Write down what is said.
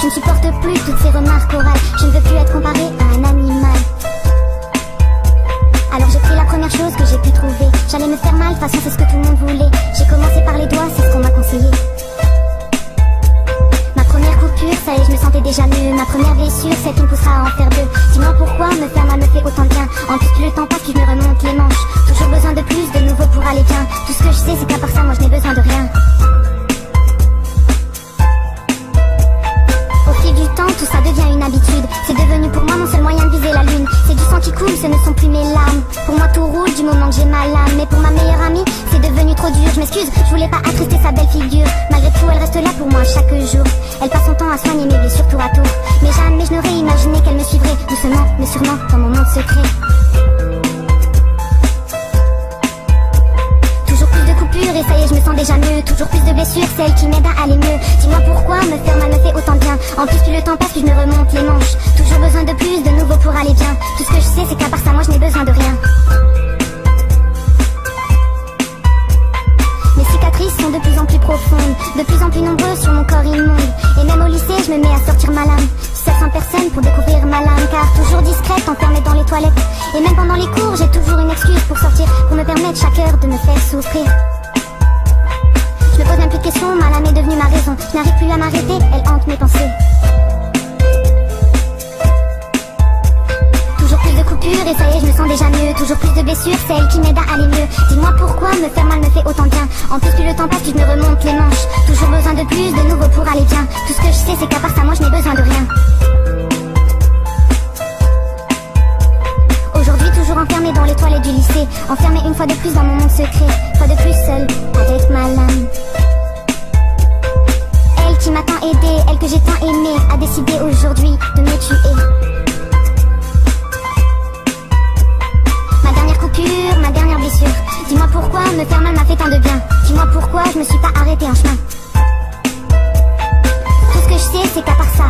ne supporte plus toutes ces remarques orales. Je ne veux plus être comparée à un animal. Alors j'ai pris la première chose que j'ai pu trouver. J'allais me faire mal, de toute façon c'est ce que tout le monde voulait. J'ai commencé par les doigts, c'est ce qu'on m'a conseillé. Ma première coupure, ça y est, je me sentais déjà mieux. Ma première blessure, celle qui me poussera à en faire deux. Dis-moi pourquoi me faire mal me fait autant de bien. En plus plus le temps passe, plus je me remonte les manches. Toujours besoin de plus, de nouveau pour aller bien. Tout ce que je sais, c'est qu'à part ça, moi je n'ai besoin de rien. Au fil du temps, tout ça devient une habitude. C'est devenu pour moi mon seul moyen de viser la lune. C'est du sang qui coule, ce ne sont plus mes larmes. Pour moi tout roule du moment que j'ai ma lame. Mais pour ma meilleure amie, c'est devenu trop dur. Je m'excuse, je voulais pas attrister sa belle figure. Malgré tout, elle reste là pour moi chaque jour. Elle passe son temps à soigner mes blessures tour à tour. Mais jamais je n'aurais imaginé qu'elle me suivrait doucement, mais sûrement dans mon monde secret. Et ça y est, je me sens déjà mieux. Toujours plus de blessures, celles qui m'aident à aller mieux. Dis-moi pourquoi me faire mal me fait autant de bien. En plus plus le temps passe, plus je me remonte les manches. Toujours besoin de plus, de nouveau pour aller bien. Tout ce que je sais, c'est qu'à part ça, moi je n'ai besoin de rien. Mes cicatrices sont de plus en plus profondes, de plus en plus nombreuses sur mon corps immonde. Et même au lycée, je me mets à sortir ma lame. Seule sans personne pour découvrir ma lame. Car toujours discrète, enfermée dans les toilettes. Et même pendant les cours, j'ai toujours une excuse pour sortir. Pour me permettre chaque heure de me faire souffrir. Je me pose même plus de questions, ma lame est devenue ma raison. Je n'arrive plus à m'arrêter, elle hante mes pensées. Toujours plus de coupures et ça y est, je me sens déjà mieux. Toujours plus de blessures, celles qui m'aident à aller mieux. Dis-moi pourquoi me faire mal me fait autant de bien. En plus plus le temps passe, plus je me remonte les manches. Toujours besoin de plus, de nouveau pour aller bien. Tout ce que je sais, c'est qu'à part ça, moi je n'ai besoin de rien. Aujourd'hui toujours enfermée dans les toilettes du lycée. Enfermée une fois de plus dans mon monde secret. Fois de plus seule, avec ma lame. Elle qui m'a tant aidée, elle que j'ai tant aimée, a décidé aujourd'hui de me tuer. Ma dernière coupure, ma dernière blessure. Dis-moi pourquoi me faire mal m'a fait tant de bien. Dis-moi pourquoi je me suis pas arrêtée en chemin. Tout ce que je sais c'est qu'à part ça,